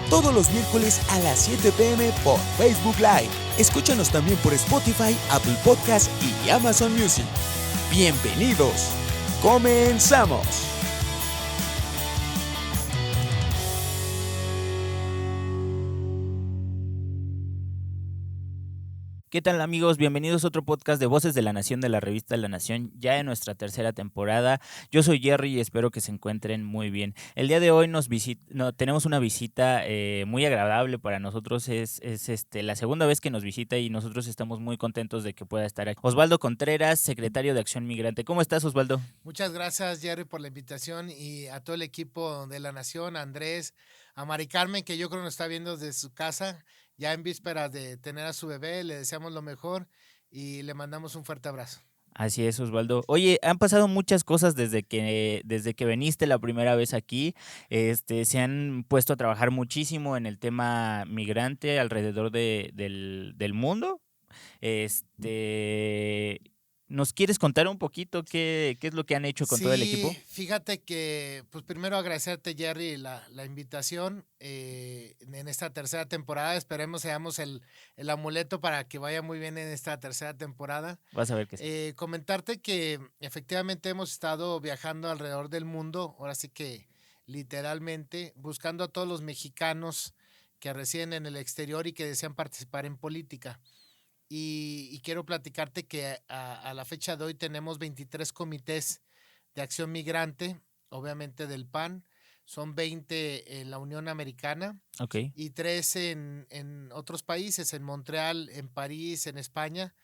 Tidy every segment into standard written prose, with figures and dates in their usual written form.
todos los miércoles a las 7 p.m. por Facebook Live. Escúchanos también por Spotify, Apple Podcast y Amazon Music. ¡Bienvenidos! ¡Comenzamos! ¿Qué tal, amigos? Bienvenidos a otro podcast de Voces de la Nación de la revista La Nación, ya en nuestra tercera temporada. Yo soy Jerry y espero que se encuentren muy bien. El día de hoy tenemos una visita muy agradable para nosotros. Es la segunda vez que nos visita y nosotros estamos muy contentos de que pueda estar aquí. Osvaldo Contreras, secretario de Acción Migrante. ¿Cómo estás, Osvaldo? Muchas gracias, Jerry, por la invitación y a todo el equipo de La Nación, a Andrés, a Mari Carmen, que yo creo que nos está viendo desde su casa, ya en vísperas de tener a su bebé. Le deseamos lo mejor y le mandamos un fuerte abrazo. Así es, Osvaldo. Oye, han pasado muchas cosas desde que viniste la primera vez aquí. Se han puesto a trabajar muchísimo en el tema migrante alrededor del mundo. Este, ¿Nos quieres contar un poquito qué es lo que han hecho con todo el equipo? Sí, fíjate que, pues primero agradecerte, Jerry, la invitación en esta tercera temporada. Esperemos seamos el amuleto para que vaya muy bien en esta tercera temporada. Vas a ver que sí. Comentarte que efectivamente hemos estado viajando alrededor del mundo, ahora sí que literalmente, buscando a todos los mexicanos que residen en el exterior y que desean participar en política. Y quiero platicarte que a la fecha de hoy tenemos 23 comités de acción migrante, obviamente del PAN, son 20 en la Unión Americana Ok. y 3 en otros países, en Montreal, en París, en España.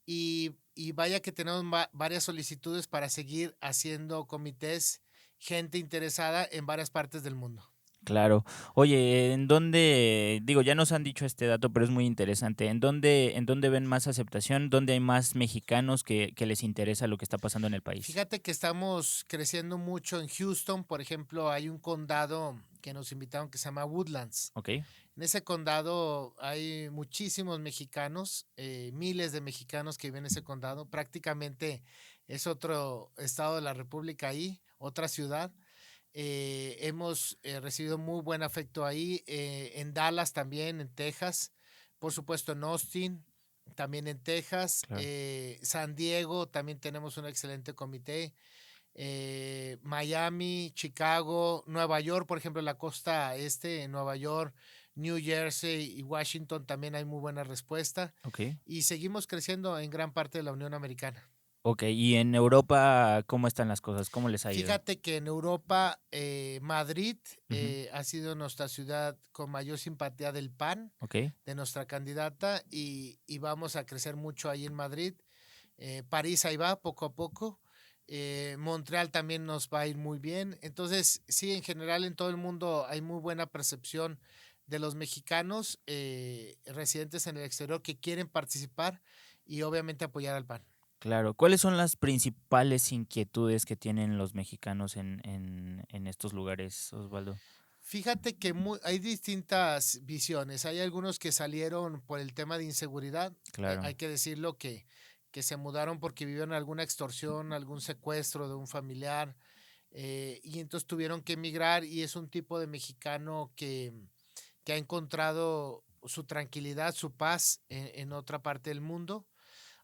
Y vaya que tenemos varias solicitudes para seguir haciendo comités, gente interesada en varias partes del mundo. Claro. Oye, ¿en dónde, digo, ya nos han dicho este dato, pero es muy interesante? ¿En dónde ven más aceptación? ¿Dónde hay más mexicanos que les interesa lo que está pasando en el país? Fíjate que estamos creciendo mucho en Houston, por ejemplo, hay un condado que nos invitaron que se llama Woodlands. Ok. En ese condado hay muchísimos mexicanos, miles de mexicanos que viven en ese condado. Prácticamente es otro estado de la República ahí, otra ciudad. Hemos recibido muy buen afecto ahí, en Dallas también, en Texas, por supuesto en Austin, también en Texas, Claro. San Diego, también tenemos un excelente comité, Miami, Chicago, Nueva York, por ejemplo, la costa este, en Nueva York, New Jersey y Washington también hay muy buena respuesta Ok. y seguimos creciendo en gran parte de la Unión Americana. Ok, y en Europa, ¿cómo están las cosas? ¿Cómo les ha ido? Fíjate que en Europa, Madrid Ujú. ha sido nuestra ciudad con mayor simpatía del PAN, Ok. de nuestra candidata, y vamos a crecer mucho ahí en Madrid. París ahí va, poco a poco. Montreal también nos va a ir muy bien. Entonces, sí, en general en todo el mundo hay muy buena percepción de los mexicanos residentes en el exterior que quieren participar y obviamente apoyar al PAN. Claro. ¿Cuáles son las principales inquietudes que tienen los mexicanos en estos lugares, Osvaldo? Fíjate que hay distintas visiones. Hay algunos que salieron por el tema de inseguridad. Claro. Hay que decirlo que se mudaron porque vivieron alguna extorsión, algún secuestro de un familiar y entonces tuvieron que emigrar y es un tipo de mexicano que ha encontrado su tranquilidad, su paz en otra parte del mundo.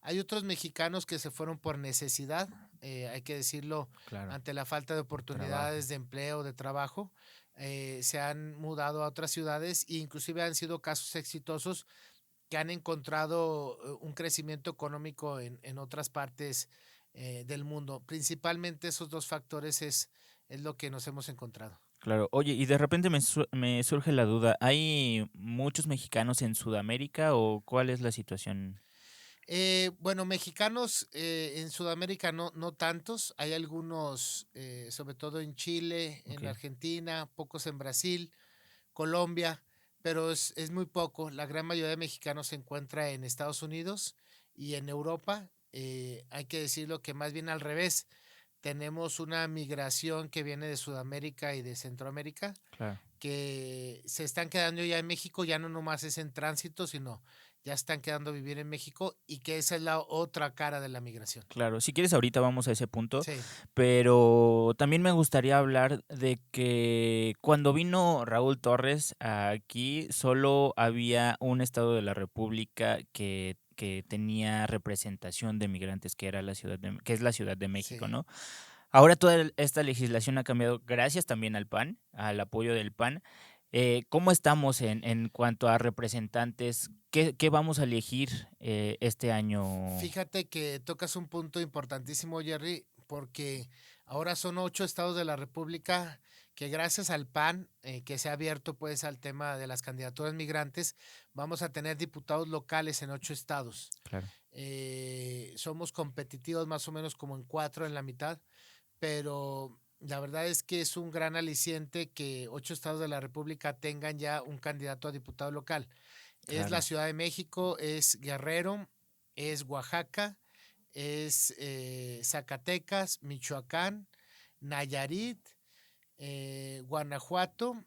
Hay otros mexicanos que se fueron por necesidad, hay que decirlo, Claro. ante la falta de oportunidades Trabajo. de empleo, de trabajo, se han mudado a otras ciudades e inclusive han sido casos exitosos que han encontrado un crecimiento económico en otras partes del mundo. Principalmente esos dos factores es lo que nos hemos encontrado. Claro. Oye, y de repente me surge la duda, ¿hay muchos mexicanos en Sudamérica o cuál es la situación? Bueno, mexicanos en Sudamérica no tantos, hay algunos, sobre todo en Chile, Ok. en Argentina, pocos en Brasil, Colombia, pero es muy poco. La gran mayoría de mexicanos se encuentra en Estados Unidos y en Europa. Hay que decirlo que más bien al revés. Tenemos una migración que viene de Sudamérica y de Centroamérica Claro. que se están quedando ya en México, ya no nomás es en tránsito, sino ya están quedando a vivir en México y que esa es la otra cara de la migración. Claro, si quieres ahorita vamos a ese punto, Sí, pero también me gustaría hablar de que cuando vino Raúl Torres aquí solo había un estado de la República que tenía representación de migrantes, que era que es la Ciudad de México, sí. ¿no? Ahora esta legislación ha cambiado gracias también al PAN, al apoyo del PAN. ¿Cómo estamos en cuanto a representantes? ¿Qué vamos a elegir este año? Fíjate que tocas un punto importantísimo, Jerry, porque ahora son 8 estados de la República que gracias al PAN, que se ha abierto pues al tema de las candidaturas migrantes, vamos a tener diputados locales en 8 estados. Claro. Somos competitivos más o menos como en 4 en la mitad, pero la verdad es que es un gran aliciente que 8 estados de la República tengan ya un candidato a diputado local. Es la Claro. Ciudad de México, es Guerrero, es Oaxaca, es Zacatecas, Michoacán, Nayarit, Guanajuato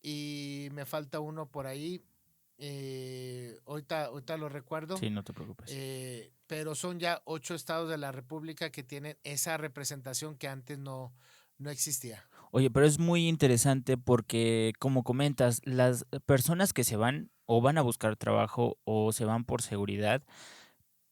y me falta uno por ahí. Ahorita lo recuerdo. Sí, no te preocupes. Pero son ya 8 estados de la República que tienen esa representación que antes no existía. Oye, pero es muy interesante porque, como comentas, las personas que se van o van a buscar trabajo o se van por seguridad,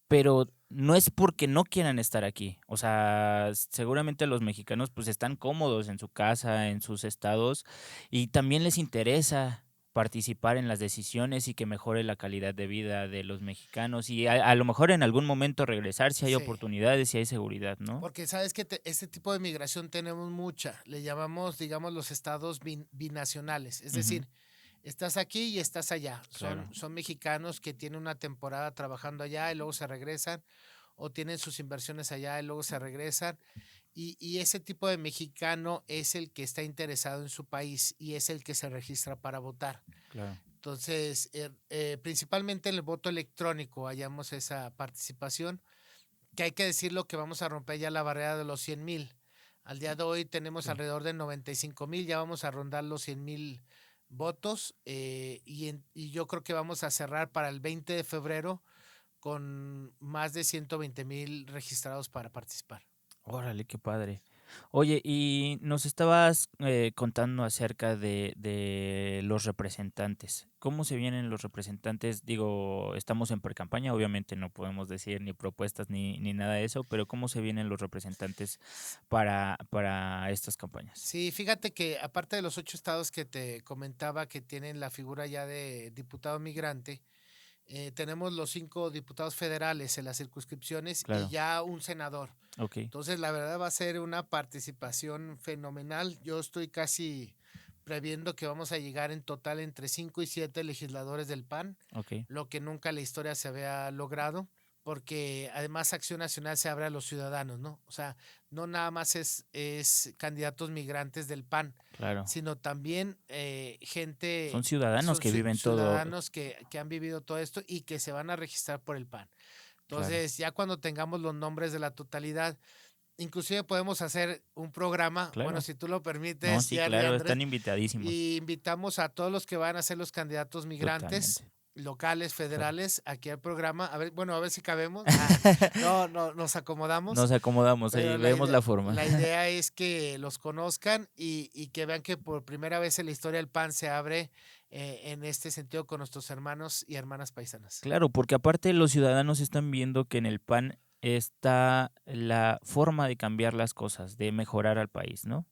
pero no es porque no quieran estar aquí. O sea, seguramente los mexicanos pues están cómodos en su casa, en sus estados, y también les interesa participar en las decisiones y que mejore la calidad de vida de los mexicanos y a lo mejor en algún momento regresar si hay Sí. oportunidades, si hay seguridad, ¿no? Porque sabes que este tipo de migración tenemos mucha, le llamamos, digamos, los estados binacionales, es Ujú, decir, estás aquí y estás allá. claro. Son mexicanos que tienen una temporada trabajando allá y luego se regresan, o tienen sus inversiones allá y luego se regresan. Y ese tipo de mexicano es el que está interesado en su país y es el que se registra para votar. Claro. Entonces, principalmente en el voto electrónico hallamos esa participación, que hay que decirlo que vamos a romper ya la barrera de los 100,000. Al día de hoy tenemos Sí. alrededor de 95,000, ya vamos a rondar los 100,000 votos y yo creo que vamos a cerrar para el 20 de febrero con más de 120,000 registrados para participar. Órale, qué padre. Oye, y nos estabas contando acerca de los representantes. ¿Cómo se vienen los representantes? Digo, estamos en precampaña, obviamente no podemos decir ni propuestas ni nada de eso, pero ¿cómo se vienen los representantes para estas campañas? Sí, fíjate que aparte de los 8 estados que te comentaba que tienen la figura ya de diputado migrante, tenemos los 5 diputados federales en las circunscripciones y Claro, ya un senador. ok, Entonces, la verdad va a ser una participación fenomenal. Yo estoy casi previendo que vamos a llegar en total entre 5 y 7 legisladores del PAN, ok, lo que nunca en la historia se había logrado, porque además Acción Nacional se abre a los ciudadanos, ¿no? O sea, no nada más es candidatos migrantes del PAN, claro. sino también Son gente, ciudadanos que viven todo, ciudadanos que han vivido todo esto y que se van a registrar por el PAN. claro. Entonces, ya cuando tengamos los nombres de la totalidad, inclusive podemos hacer un programa, bueno, Claro. si tú lo No, permites, sí, Jerry claro, Andrés, están invitadísimos. y invitamos a todos los que van a ser los candidatos migrantes Totalmente. locales, Claro. federales, aquí al programa. A ver, bueno, a ver si cabemos. No, nos acomodamos, Nos acomodamos, ahí pero vemos la forma. la idea es que los conozcan y que vean que por primera vez en la historia el PAN se abre en este sentido con nuestros hermanos y hermanas paisanas. Claro, porque aparte los ciudadanos están viendo que en el PAN está la forma de cambiar las cosas, de mejorar al país, ¿no?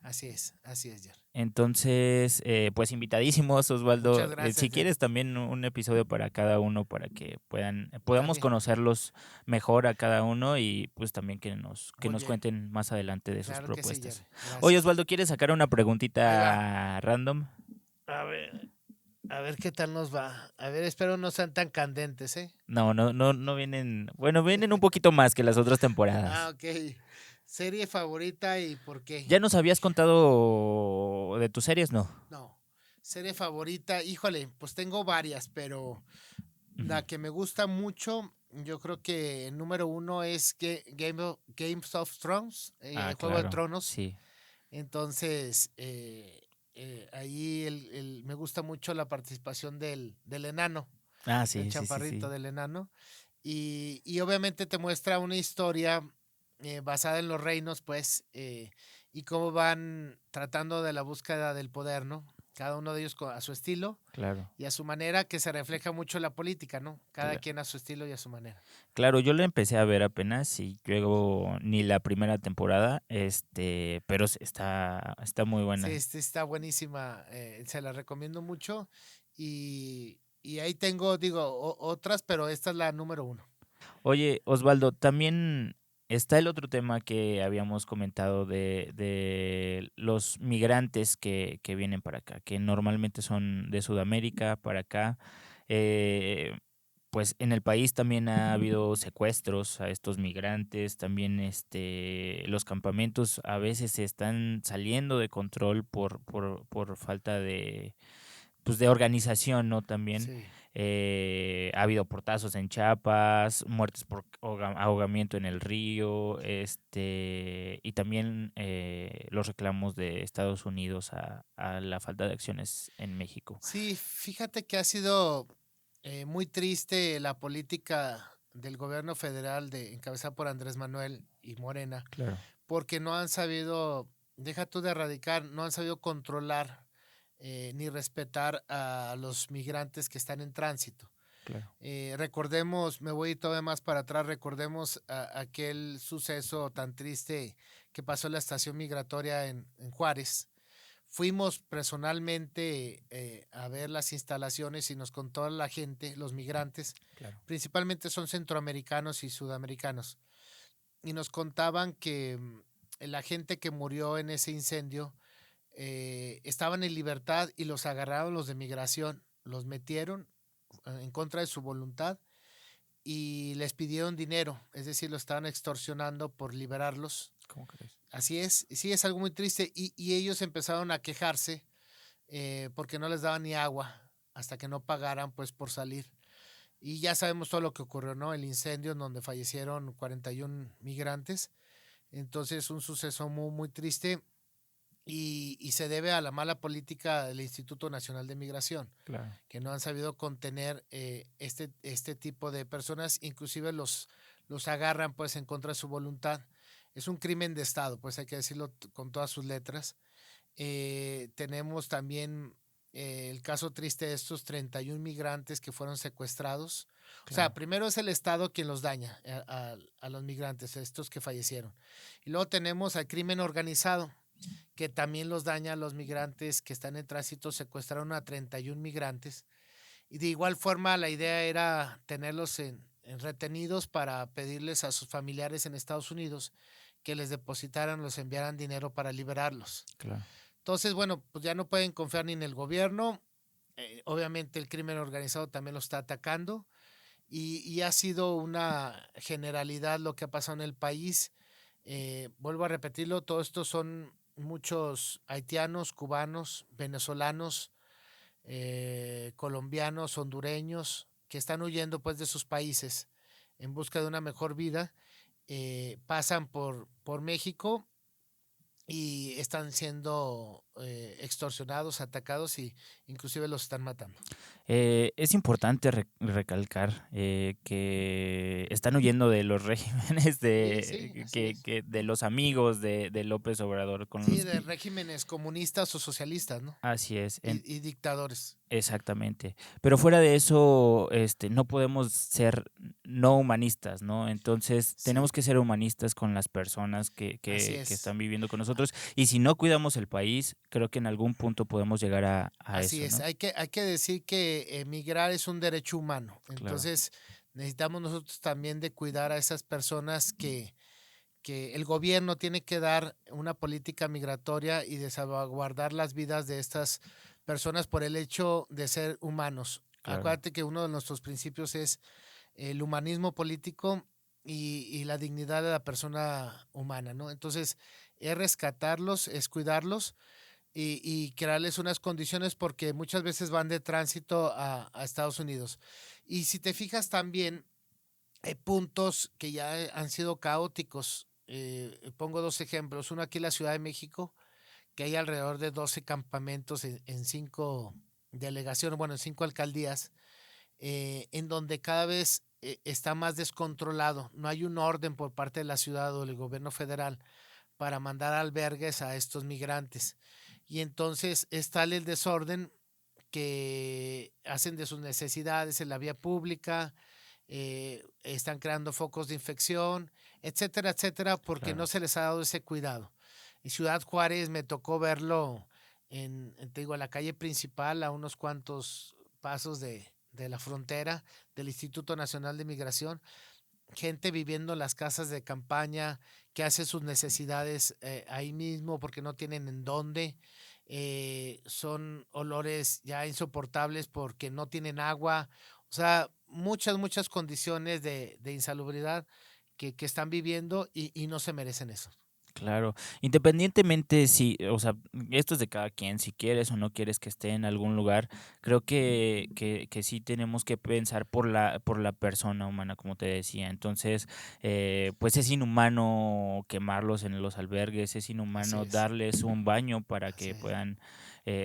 Así es, Jer. Entonces, pues invitadísimos, Muchas Osvaldo. gracias, Si Jer. quieres también un episodio para cada uno, para que podamos También, conocerlos mejor a cada uno y pues también que muy nos bien. cuenten más adelante de sus Claro que sí, propuestas. Jerry. Oye, Gracias. Osvaldo, ¿quieres sacar una Ahí va. preguntita random? A ver qué tal nos va. A ver, espero no sean tan candentes, ¿eh? No vienen, bueno, vienen un poquito más que las otras temporadas. Ok. Serie favorita y por qué. ¿Ya nos habías contado de tus series? No. No. Serie favorita, híjole, pues tengo varias, pero Ujú. la que me gusta mucho, yo creo que el número uno es Games of Thrones, Ah, Juego de claro, Tronos. sí. Entonces, ahí me gusta mucho la participación del enano. Ah, el sí, sí, sí, chaparrito sí. del enano. Y obviamente te muestra una historia basada en los reinos, pues, y cómo van tratando de la búsqueda del poder, ¿no? Cada uno de ellos a su estilo Claro, y a su manera, que se refleja mucho en la política, ¿no? Cada cla quien a su estilo y a su manera. claro, yo la empecé a ver apenas y luego ni la primera temporada, pero está muy Sí, buena. está buenísima, se la recomiendo mucho y ahí tengo, digo, otras, pero esta es la número uno. Oye, Osvaldo, también está el otro tema que habíamos comentado de los migrantes que vienen para acá, que normalmente son de Sudamérica para acá. Eh, pues en el país también ha habido secuestros a estos migrantes, también los campamentos a veces se están saliendo de control por falta pues, de organización, ¿no? También Sí. ha habido portazos en Chiapas, muertes por ahogamiento en el río, y también los reclamos de Estados Unidos a la falta de acciones en México. Sí, fíjate que ha sido muy triste la política del gobierno federal encabezada por Andrés Manuel y Morena, Claro, porque no han sabido, deja tú de erradicar, no han sabido controlar ni respetar a los migrantes que están en tránsito. claro, Recordemos, me voy todavía más para atrás, recordemos aquel suceso tan triste que pasó en la estación migratoria en Juárez. Fuimos personalmente a ver las instalaciones y nos contó la gente, los migrantes, claro. principalmente son centroamericanos y sudamericanos, y nos contaban que la gente que murió en ese incendio estaban en libertad y los agarraron los de migración, los metieron en contra de su voluntad y les pidieron dinero, es decir, lo estaban extorsionando por liberarlos. ¿Cómo crees? Así es, sí es algo muy triste y ellos empezaron a quejarse porque no les daban ni agua hasta que no pagaran pues por salir. Y ya sabemos todo lo que ocurrió, ¿no? El incendio en donde fallecieron 41 migrantes. Entonces un suceso muy, muy triste y se debe a la mala política del Instituto Nacional de Migración, Claro. que no han sabido contener este tipo de personas, inclusive los agarran pues en contra de su voluntad. Es un crimen de Estado, pues hay que decirlo con todas sus letras. Tenemos también el caso triste de estos 31 migrantes que fueron secuestrados. O sea, Claro. primero es el Estado quien los daña a los migrantes, a estos que fallecieron. Y luego tenemos al crimen organizado, que también los daña a los migrantes que están en tránsito. Secuestraron a 31 migrantes. Y de igual forma la idea era tenerlos en retenidos para pedirles a sus familiares en Estados Unidos que les depositaran, los enviaran dinero para liberarlos. Claro. Entonces, bueno, pues ya no pueden confiar ni en el gobierno. Obviamente el crimen organizado también lo está atacando y ha sido una generalidad lo que ha pasado en el país. Vuelvo a repetirlo, todo esto son muchos haitianos, cubanos, venezolanos, colombianos, hondureños, que están huyendo pues de sus países en busca de una mejor vida, pasan por México y están siendo extorsionados, atacados y inclusive los están matando. Es importante recalcar que están huyendo de los regímenes Sí, sí, así es. de los amigos de López Obrador con Sí, los de regímenes comunistas o socialistas, ¿no? así es. Y dictadores. Exactamente. Pero fuera de eso, no podemos ser no humanistas, ¿no? Entonces, Sí, tenemos que ser humanistas con las personas así que es. están viviendo con nosotros. Y si no cuidamos el país, creo que en algún punto podemos llegar a Así eso, es. ¿no? Hay que decir que emigrar es un derecho humano. Claro, Entonces, necesitamos nosotros también de cuidar a esas personas que el gobierno tiene que dar una política migratoria y de salvaguardar las vidas de estas personas por el hecho de ser humanos. claro. Acuérdate que uno de nuestros principios es el humanismo político y la dignidad de la persona humana, ¿no? Entonces, es rescatarlos, es cuidarlos y crearles unas condiciones porque muchas veces van de tránsito a Estados Unidos. Y si te fijas también, hay puntos que ya han sido caóticos. Pongo dos ejemplos. Uno aquí en la Ciudad de México, que hay alrededor de 12 campamentos en 5 delegaciones, bueno, en 5 alcaldías, en donde cada vez está más descontrolado. No hay un orden por parte de la ciudad o del gobierno federal para mandar albergues a estos migrantes. Y entonces es tal el desorden que hacen de sus necesidades en la vía pública, están creando focos de infección, etcétera, etcétera, porque no Claro. se les ha dado ese cuidado. En Ciudad Juárez me tocó verlo te digo, la calle principal, a unos cuantos pasos de la frontera del Instituto Nacional de Migración, gente viviendo en las casas de campaña, que hace sus necesidades ahí mismo porque no tienen en dónde. Son olores ya insoportables porque no tienen agua. O sea, muchas condiciones de insalubridad que están viviendo y no se merecen eso. Claro, independientemente si, o sea, esto es de cada quien, si quieres o no quieres que esté en algún lugar, creo que sí tenemos que pensar por la persona humana, como te decía. Entonces, pues es inhumano quemarlos en los albergues, es Así inhumano es, darles un baño para así que es. puedan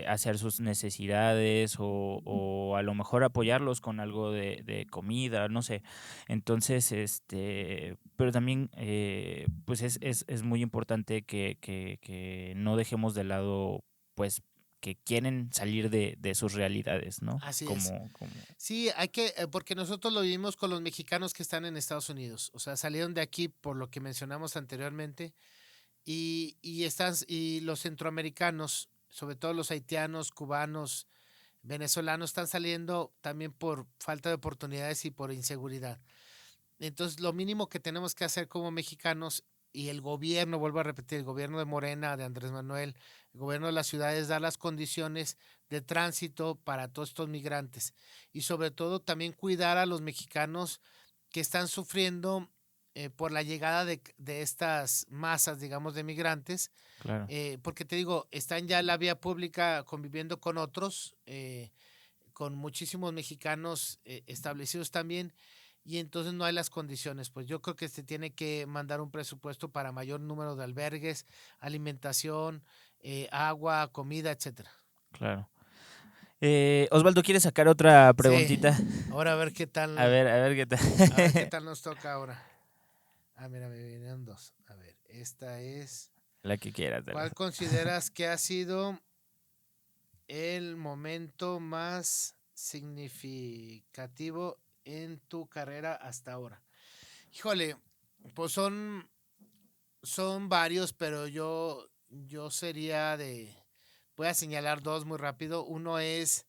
hacer sus necesidades o a lo mejor apoyarlos con algo de comida, no sé. Entonces, pero también, pues es muy importante que no dejemos de lado, pues, que quieren salir de sus realidades, ¿no? Así es. Como, Sí, hay que, porque nosotros lo vivimos con los mexicanos que están en Estados Unidos. O sea, salieron de aquí por lo que mencionamos anteriormente y los centroamericanos, sobre todo los haitianos, cubanos, venezolanos, están saliendo también por falta de oportunidades y por inseguridad. Entonces, lo mínimo que tenemos que hacer como mexicanos y el gobierno, vuelvo a repetir, el gobierno de Morena, de Andrés Manuel, el gobierno de la ciudad es dar las condiciones de tránsito para todos estos migrantes y sobre todo también cuidar a los mexicanos que están sufriendo por la llegada de estas masas, digamos, de migrantes, claro, porque te digo, están ya en la vía pública conviviendo con otros, con muchísimos mexicanos establecidos también, y entonces no hay las condiciones. Pues yo creo que se tiene que mandar un presupuesto para mayor número de albergues, alimentación, agua, comida, etcétera. claro. Osvaldo, ¿quieres sacar otra Sí, preguntita? ahora A ver qué tal. a ver qué tal nos toca ahora. Ah, mira, me vinieron dos. A ver, esta es, La que quieras, de ¿cuál verdad. consideras que ha sido el momento más significativo en tu carrera hasta ahora? Híjole, pues son varios, pero yo sería voy a señalar dos muy rápido. Uno es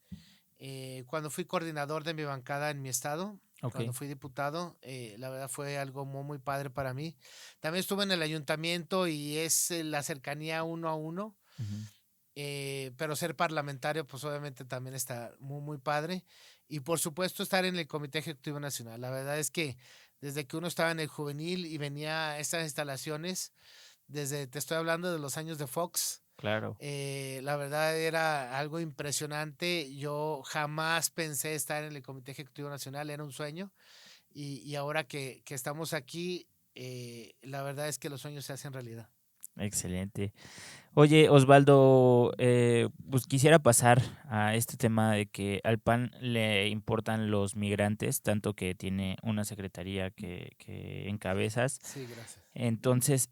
cuando fui coordinador de mi bancada en mi estado, Ok, cuando fui diputado, la verdad fue algo muy padre para mí. También estuve en el ayuntamiento y es la cercanía uno a uno. ujú, Pero ser parlamentario, pues obviamente también está muy padre. Y por supuesto estar en el Comité Ejecutivo Nacional. La verdad es que desde que uno estaba en el juvenil y venía a estas instalaciones, te estoy hablando de los años de Fox, claro. la verdad era algo impresionante. Yo jamás pensé estar en el Comité Ejecutivo Nacional, era un sueño. Y ahora que estamos aquí, la verdad es que los sueños se hacen realidad. Excelente. Oye, Osvaldo, pues quisiera pasar a este tema de que al PAN le importan los migrantes, tanto que tiene una secretaría que encabezas. Sí, gracias. Entonces,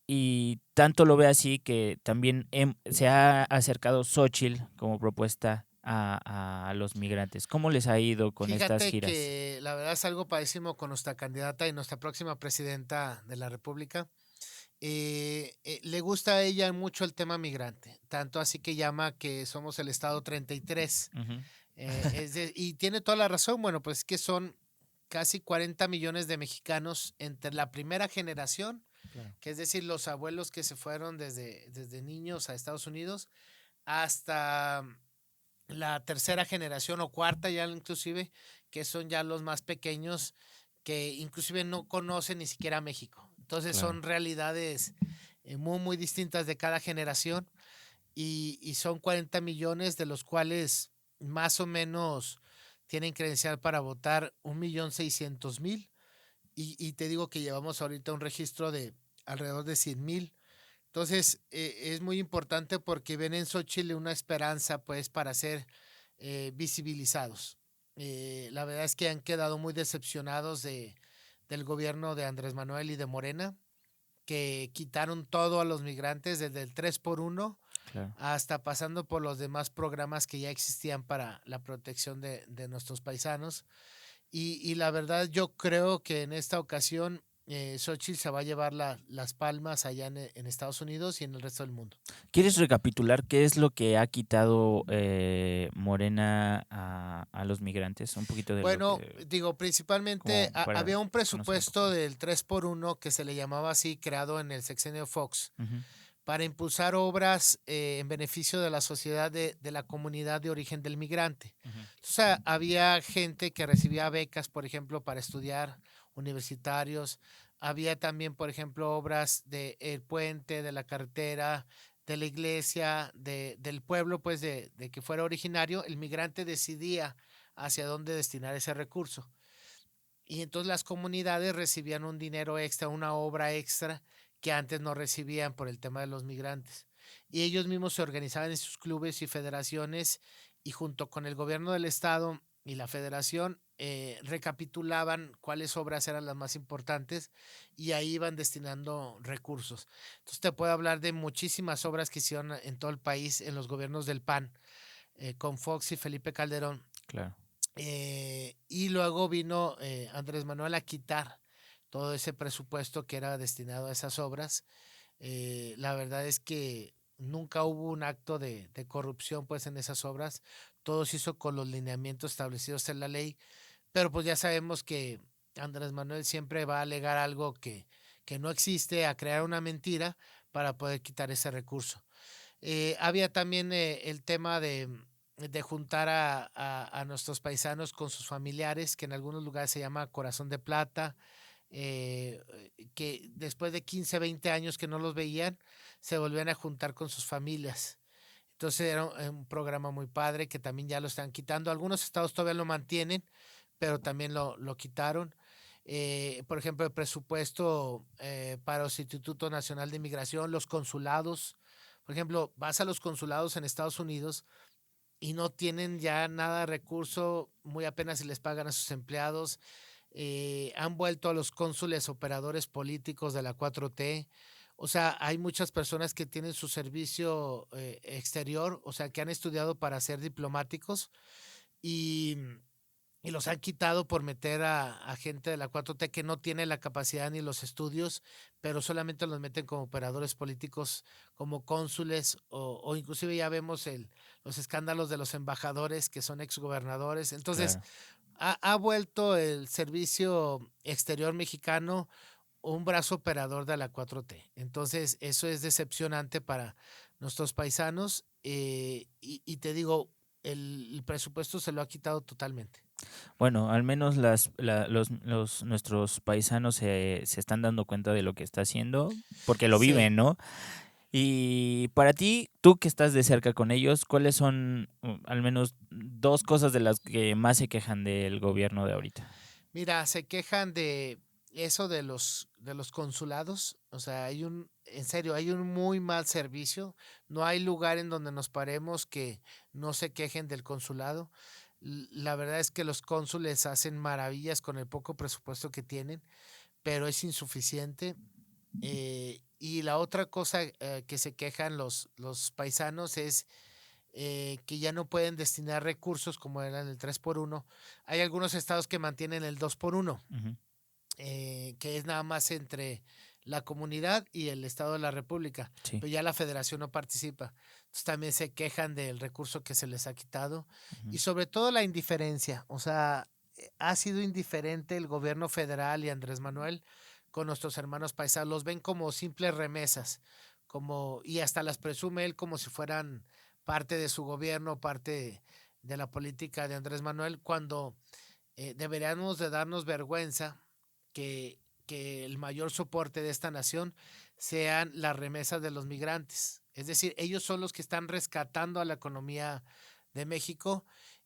y tanto lo ve así que también se ha acercado Xóchitl como propuesta a los migrantes. ¿Cómo les ha ido con estas Fíjate giras? que la verdad es algo padrísimo con nuestra candidata y nuestra próxima presidenta de la República. Le gusta a ella mucho el tema migrante, tanto así que llama que somos el estado 33. Ujú, Y tiene toda la razón, bueno, pues es que son casi 40 millones de mexicanos entre la primera generación, claro, que es decir, los abuelos que se fueron desde niños a Estados Unidos, hasta la tercera generación o cuarta ya inclusive, que son ya los más pequeños, que inclusive no conocen ni siquiera México. Entonces claro, son realidades muy distintas de cada generación y son 40 millones de los cuales más o menos tienen credencial para votar 1.600.000 y te digo que llevamos ahorita un registro de alrededor de 100.000. Entonces es muy importante porque ven en Xochitl una esperanza pues para ser visibilizados. La verdad es que han quedado muy decepcionados del gobierno de Andrés Manuel y de Morena, que quitaron todo a los migrantes, desde el 3x1 Claro. hasta pasando por los demás programas que ya existían para la protección de nuestros paisanos. Y la verdad yo creo que en esta ocasión Xochitl se va a llevar las palmas allá en Estados Unidos y en el resto del mundo. ¿Quieres recapitular qué es lo que ha quitado Morena a los migrantes? Un poquito de lo Bueno, que... digo, principalmente como para había un conocer un presupuesto poco. del 3x1 que se le llamaba así, creado en el sexenio Fox, Ujú. para impulsar obras en beneficio de la sociedad de la comunidad de origen del migrante. Ujú. O sea, había gente que recibía becas, por ejemplo, para estudiar, universitarios. Había también, por ejemplo, obras del puente, de la carretera, de la iglesia, del pueblo, pues de que fuera originario. El migrante decidía hacia dónde destinar ese recurso. Y entonces las comunidades recibían un dinero extra, una obra extra que antes no recibían por el tema de los migrantes. Y ellos mismos se organizaban en sus clubes y federaciones y junto con el gobierno del estado y la federación recapitulaban cuáles obras eran las más importantes y ahí iban destinando recursos. Entonces te puedo hablar de muchísimas obras que hicieron en todo el país en los gobiernos del PAN, con Fox y Felipe Calderón. Claro. Y luego vino Andrés Manuel a quitar todo ese presupuesto que era destinado a esas obras. La verdad es que nunca hubo un acto de corrupción pues en esas obras. Todo se hizo con los lineamientos establecidos en la ley, pero pues ya sabemos que Andrés Manuel siempre va a alegar algo que no existe, a crear una mentira para poder quitar ese recurso. Había también el tema de juntar a nuestros paisanos con sus familiares, que en algunos lugares se llama Corazón de Plata, eh, que después de 15, 20 años que no los veían, se volvían a juntar con sus familias. Entonces era un programa muy padre que también ya lo están quitando. Algunos estados todavía lo mantienen, pero también lo quitaron. Por ejemplo, el presupuesto para el Instituto Nacional de Inmigración, los consulados. Por ejemplo, vas a los consulados en Estados Unidos y no tienen ya nada de recurso, muy apenas si les pagan a sus empleados. Han vuelto a los cónsules operadores políticos de la 4T. O sea, hay muchas personas que tienen su servicio exterior, o sea, que han estudiado para ser diplomáticos y, y los han quitado por meter a gente de la 4T que no tiene la capacidad ni los estudios, pero solamente los meten como operadores políticos, como cónsules, o inclusive ya vemos los escándalos de los embajadores que son exgobernadores. Entonces, Claro. ha vuelto el servicio exterior mexicano un brazo operador de la 4T. Entonces, eso es decepcionante para nuestros paisanos y te digo, el presupuesto se lo ha quitado totalmente. Bueno, al menos nuestros paisanos se están dando cuenta de lo que está haciendo, porque lo Sí, viven, ¿no? Y para ti, tú que estás de cerca con ellos, ¿cuáles son al menos dos cosas de las que más se quejan del gobierno de ahorita? mira, se quejan de eso de los consulados. O sea, en serio, hay un muy mal servicio. No hay lugar en donde nos paremos que no se quejen del consulado. La verdad es que los cónsules hacen maravillas con el poco presupuesto que tienen, pero es insuficiente. Y la otra cosa que se quejan los paisanos es que ya no pueden destinar recursos como eran el 3x1. Hay algunos estados que mantienen el 2x1, Ujú. que es nada más entre la comunidad y el estado de la república, Sí. pero ya la federación no participa. Entonces también se quejan del recurso que se les ha quitado y Ujú. sobre todo la indiferencia. O sea, ha sido indiferente el gobierno federal y Andrés Manuel con nuestros hermanos paisanos. Los ven como simples remesas, y hasta las presume él como si fueran parte de su gobierno, parte de la política de Andrés Manuel, cuando deberíamos de darnos vergüenza que el mayor soporte de esta nación sean las remesas de los migrantes. Es decir, ellos son los que están rescatando a la economía de México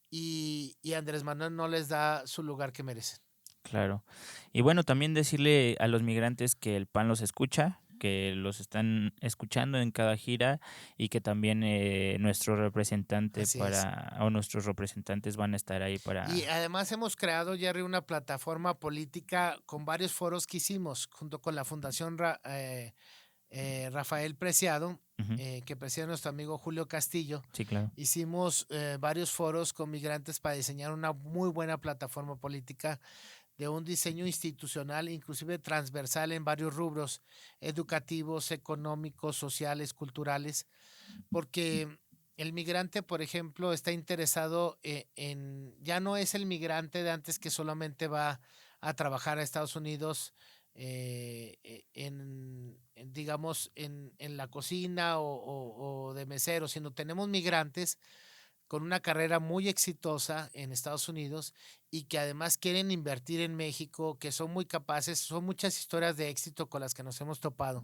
y Andrés Manuel no les da su lugar que merecen. Claro. Y bueno, también decirle a los migrantes que el PAN los escucha, que los están escuchando en cada gira y que también nuestro representante nuestros representantes van a estar ahí para... Y además hemos creado, Jerry, una plataforma política con varios foros que hicimos junto con la Fundación Rafael Preciado, que preside nuestro amigo Julio Castillo. Sí, claro. Hicimos varios foros con migrantes para diseñar una muy buena plataforma política de un diseño institucional, inclusive transversal en varios rubros, educativos, económicos, sociales, culturales, porque el migrante, por ejemplo, está interesado ya no es el migrante de antes que solamente va a trabajar a Estados Unidos, digamos, en la cocina o de mesero, sino tenemos migrantes con una carrera muy exitosa en Estados Unidos y que además quieren invertir en México, que son muy capaces, son muchas historias de éxito con las que nos hemos topado.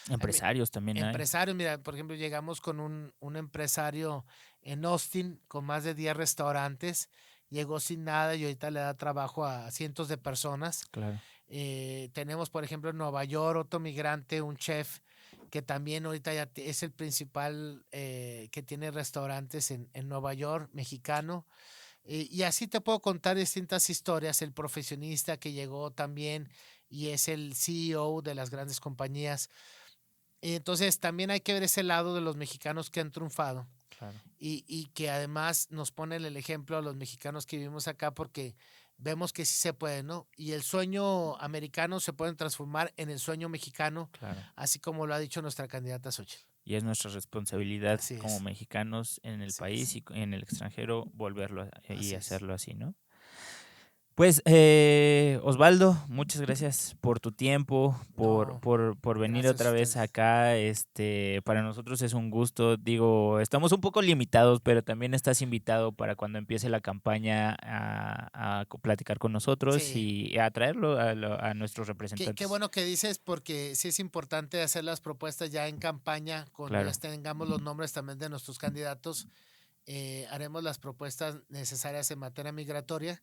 Empresarios también hay. Empresarios, mira, por ejemplo, llegamos con un empresario en Austin con más de 10 restaurantes, llegó sin nada y ahorita le da trabajo a cientos de personas. Claro. Tenemos, por ejemplo, en Nueva York otro migrante, un chef, que también ahorita ya es el principal que tiene restaurantes en Nueva York, mexicano. Y así te puedo contar distintas historias. El profesionista que llegó también y es el CEO de las grandes compañías. Entonces también hay que ver ese lado de los mexicanos que han triunfado. Claro. Y que además nos ponen el ejemplo a los mexicanos que vivimos acá porque vemos que sí se puede, ¿no? Y el sueño americano se puede transformar en el sueño mexicano, Claro. así como lo ha dicho nuestra candidata Xóchitl. Y es nuestra responsabilidad Así como es. mexicanos en el Así país es. y en el extranjero volverlo Así y es. hacerlo así, ¿no? Pues, Osvaldo, muchas gracias por tu tiempo, No, por venir gracias otra a vez ustedes. acá. Para nosotros es un gusto. Digo, estamos un poco limitados, pero también estás invitado para cuando empiece la campaña a platicar con nosotros Sí. y a traerlo a nuestros Qué representantes. bueno que dices, porque sí es importante hacer las propuestas ya en campaña, cuando Claro. ya tengamos los nombres también de nuestros candidatos. Haremos las propuestas necesarias en materia migratoria.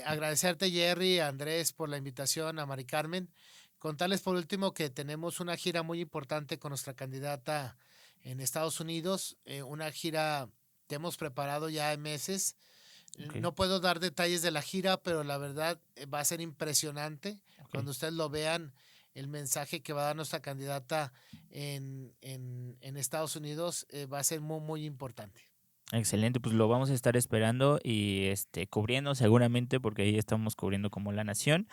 Agradecerte, Jerry, a Andrés, por la invitación, a Mari Carmen. Contarles por último que tenemos una gira muy importante con nuestra candidata en Estados Unidos, una gira que hemos preparado ya en meses. Okay. No puedo dar detalles de la gira, pero la verdad va a ser impresionante. Okay. Cuando ustedes lo vean, el mensaje que va a dar nuestra candidata en Estados Unidos va a ser muy, muy importante. Excelente, pues lo vamos a estar esperando y cubriendo seguramente, porque ahí estamos cubriendo como La Nación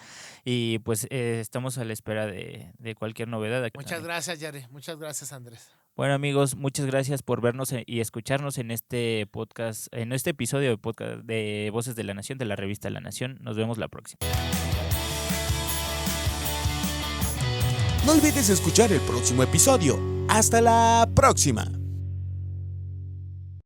y pues estamos a la espera de cualquier novedad. Muchas gracias, Jerry. Muchas gracias, Andrés. Bueno, amigos, muchas gracias por vernos y escucharnos en este podcast, en este episodio de podcast de Voces de la Nación, de la revista La Nación. Nos vemos la próxima. No olvides escuchar el próximo episodio. ¡Hasta la próxima!